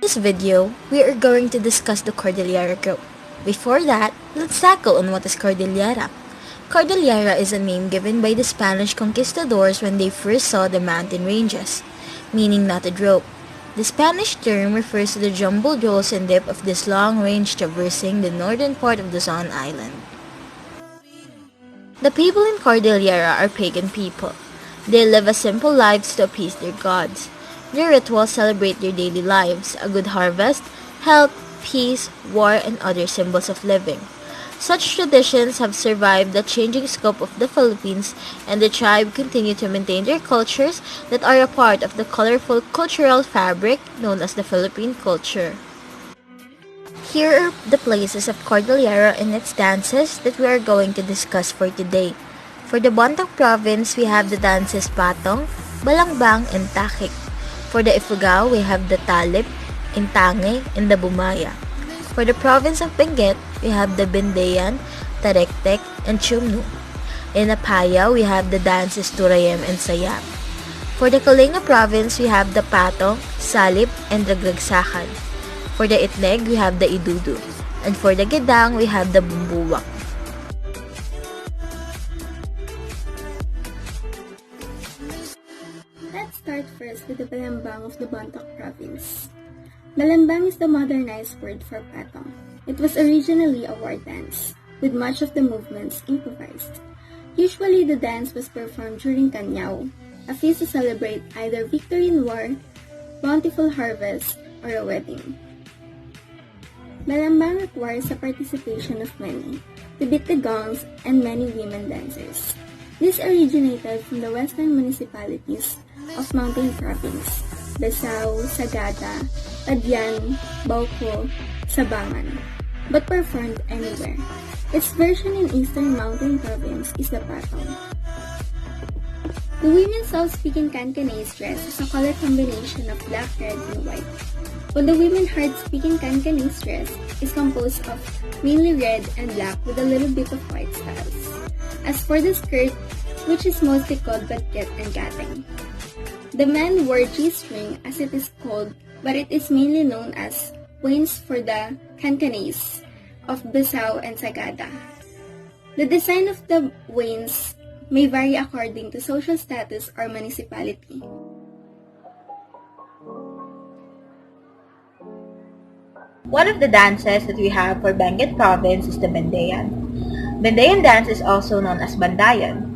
In this video, we are going to discuss the Cordillera group. Before that, let's tackle on what is Cordillera. Cordillera is a name given by the Spanish conquistadors when they first saw the mountain ranges, meaning knotted rope. The Spanish term refers to the jumbled rolls and dip of this long range traversing the northern part of Luzon Island. The people in Cordillera are pagan people. They live a simple lives to appease their gods. Their rituals celebrate their daily lives, a good harvest, health, peace, war, and other symbols of living. Such traditions have survived the changing scope of the Philippines, and the tribe continue to maintain their cultures that are a part of the colorful cultural fabric known as the Philippine culture. Here are the places of Cordillera and its dances that we are going to discuss for today. For the Bontoc province, we have the dances Patong, Balangbang, and Takik. For the Ifugao, we have the Talip, Intange, and the Bumaya. For the province of Benguet, we have the Bindayan, Tarektek, and Chumnu. In Apaya, we have the dances Turayem and Sayap. For the Kalinga province, we have the Patong, Salip, and the Gragsakan. For the Itneg, we have the Idudu. And for the Gedang, we have the Bumbuwak. Let's start first with the Balambang of the Bontoc province. Balambang is the modernized word for patong. It was originally a war dance, with much of the movements improvised. Usually the dance was performed during Kanyao, a feast to celebrate either victory in war, bountiful harvest, or a wedding. Balambang requires the participation of many, to beat the gongs and many women dancers. This originated from the western municipalities of Mountain Province, Besao, Sagada, Padyan, Bauco, Sabangan, but performed anywhere. Its version in Eastern Mountain Province is the Patong. The women self-speaking Cancanese dress is a color combination of black, red, and white, while the women hard-speaking Cancanese dress is composed of mainly red and black with a little bit of white styles. As for the skirt, which is mostly called batket and kateng. The men wore G-string as it is called, but it is mainly known as wains for the Cancanese of Besao and Sagada. The design of the wains may vary according to social status or municipality. One of the dances that we have for Benguet province is the Bendayan. Bendayan dance is also known as Bandayan.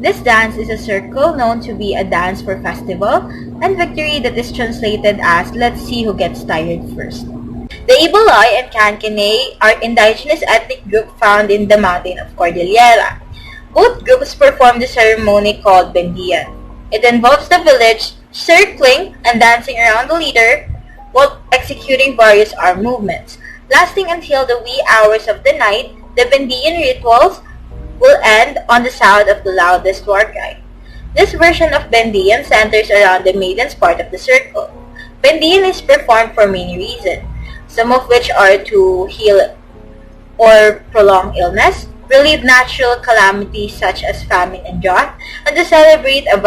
This dance is a circle known to be a dance for festival and victory that is translated as let's see who gets tired first. The Ibalay and Kankanaey are indigenous ethnic group found in the mountain of Cordillera. Both groups perform the ceremony called Bendian. It involves the village circling and dancing around the leader while executing various arm movements. Lasting until the wee hours of the night, the Bendian rituals will end on the sound of the loudest war cry. This version of Bendian centers around the maiden's part of the circle. Bendian is performed for many reasons, some of which are to heal or prolong illness, relieve natural calamities such as famine and drought, and to celebrate a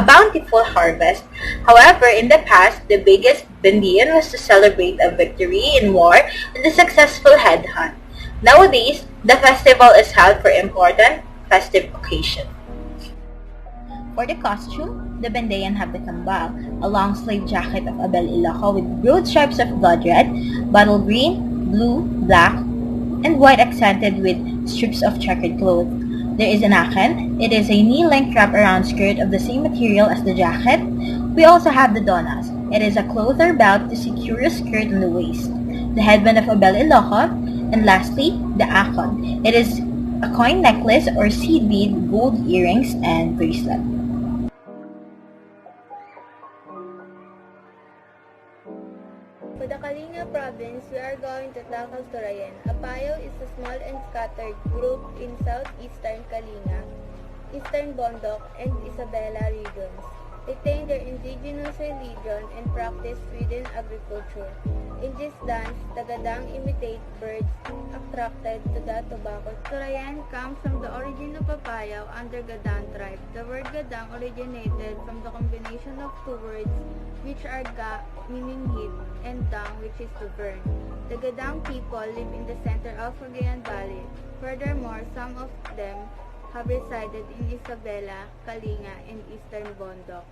bountiful harvest. However, in the past, the biggest Bendian was to celebrate a victory in war and a successful head hunt. Nowadays, the festival is held for important festive occasions. For the costume, the Bendayan have the kambal, a long sleeve jacket of Abel Ilocos with broad stripes of blood red, bottle green, blue, black, and white accented with strips of checkered cloth. There is an aken. It is a knee-length wrap-around skirt of the same material as the jacket. We also have the donas. It is a cloth or belt to secure a skirt on the waist. The headband of Abel Ilocos, and lastly, the akon. It is a coin necklace or seed bead, gold earrings, and bracelet. For the Kalinga province, we are going to tackle Turayan. Apayo is a small and scattered group in southeastern Kalinga, eastern Bondoc, and Isabela regions. retain their indigenous religion, and practice Sweden agriculture. In this dance, the gadang imitate birds attracted to the tobacco. Turayan comes from the origin of Papayaw under Gadang tribe. The word gadang originated from the combination of two words which are ga, meaning heat, and dang, which is to burn. The Gadang people live in the center of Cagayan Valley. Furthermore, some of them have resided in Isabela, Kalinga, and Eastern Bondok.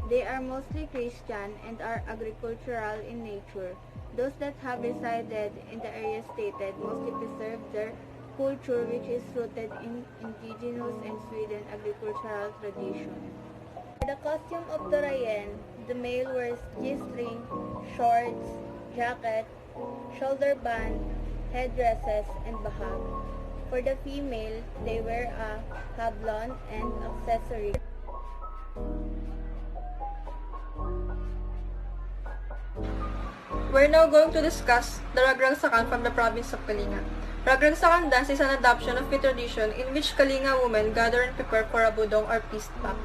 They are mostly Christian and are agricultural in nature. Those that have resided in the area stated mostly preserve their culture, which is rooted in indigenous and Sweden agricultural tradition. For the costume of Torayen, the male wears G-string, shorts, jacket, shoulder band, headdresses, and bahag. For the female, they wear a hablon and accessories. We're now going to discuss the Ragragsakan from the province of Kalinga. Ragragsakan dance is an adoption of a tradition in which Kalinga women gather and prepare for a budong or peace pact.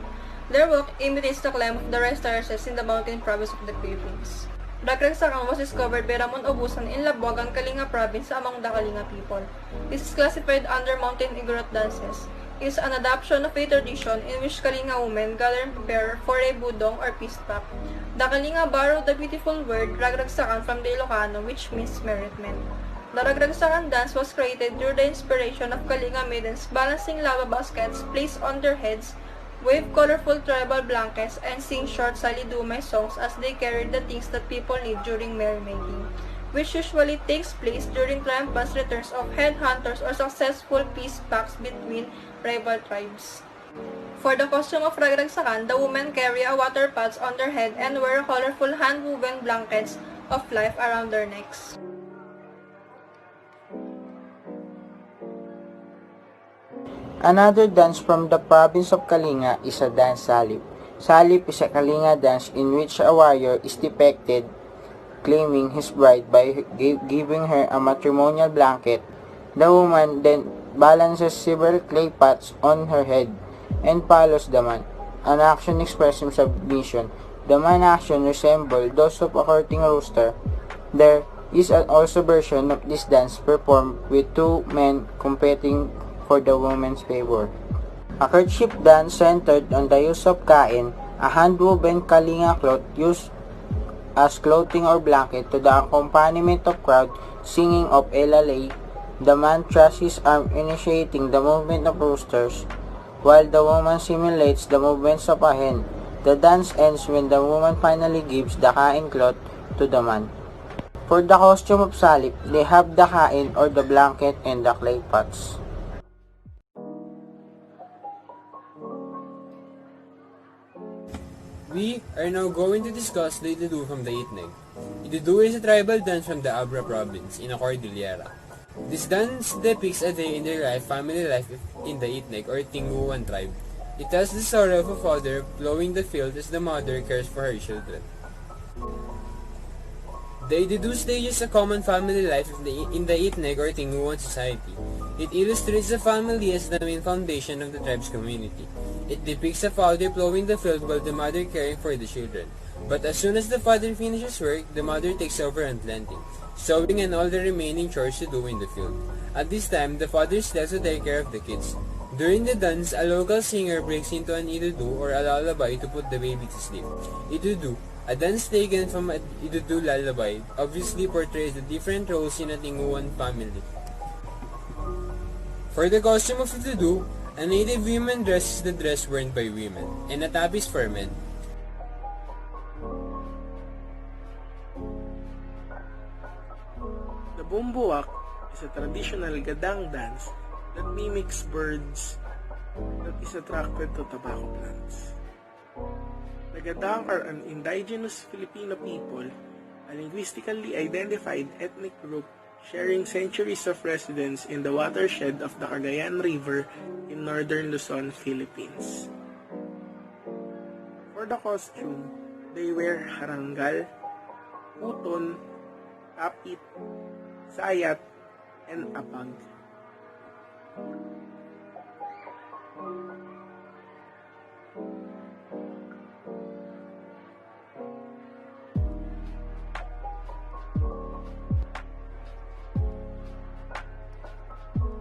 Their work imitates the climb of the rice terraces in the mountain province of the Philippines. Ragragsakan was discovered by Ramon Obusan in Labuagan, Kalinga province among the Kalinga people. This is classified under mountain igorot dances. It is an adoption of a tradition in which Kalinga women gather and prepare for a budong or peace pact. The Kalinga borrowed the beautiful word Ragragsakan from the Ilocano, which means meritment. The Ragragsakan dance was created through the inspiration of Kalinga maidens balancing lava baskets placed on their heads, wave colorful tribal blankets, and sing short salidumay songs as they carried the things that people need during merrymaking, which usually takes place during triumphant returns of headhunters or successful peace pacts between rival tribes. For the costume of Ragragsakan, the women carry a water pots on their head and wear colorful hand-woven blankets of life around their necks. Another dance from the province of Kalinga is a dance salip. Salip is a Kalinga dance in which a warrior is depicted claiming his bride by giving her a matrimonial blanket. The woman then balances several clay pots on her head and follows the man, an action expressing submission. The man action resembles those of a courting rooster. There is also version of this dance performed with two men competing for the woman's favor. A courtship dance centered on the use of kain, a hand-woven Kalinga cloth used as clothing or blanket to the accompaniment of crowd singing of elalay. The man thrusts his arm initiating the movement of roosters, while the woman simulates the movements of a hen. The dance ends when the woman finally gives the kain cloth to the man. For the costume of salip, they have the kain or the blanket and the clay pots. We are now going to discuss the E12 from the Itneg. E12 is a tribal dance from the Abra province in the Cordillera. This dance depicts a day in their life, family life in the Itneg or Tinguan tribe. It tells the story of a father plowing the field as the mother cares for her children. The E12 stages a common family life in the Itneg or Tinguan society. It illustrates the family as the main foundation of the tribe's community. It depicts a father plowing the field while the mother caring for the children. But as soon as the father finishes work, the mother takes over on planting, sowing and all the remaining chores to do in the field. At this time, the father is left to take care of the kids. During the dance, a local singer breaks into an idudu or a lullaby to put the baby to sleep. Idudu, a dance taken from an idudu lullaby, obviously portrays the different roles in a Tinguan family. For the costume of idudu, a native woman dress is the dress worn by women, and a tap is for men. The bumbuak is a traditional gadang dance that mimics birds that is attracted to tobacco plants. The gadang are an indigenous Filipino people, a linguistically identified ethnic group sharing centuries of residence in the watershed of the Cagayan River in northern Luzon, Philippines. For the costume, they wear harangal, puton, kapit, sayat, and apag.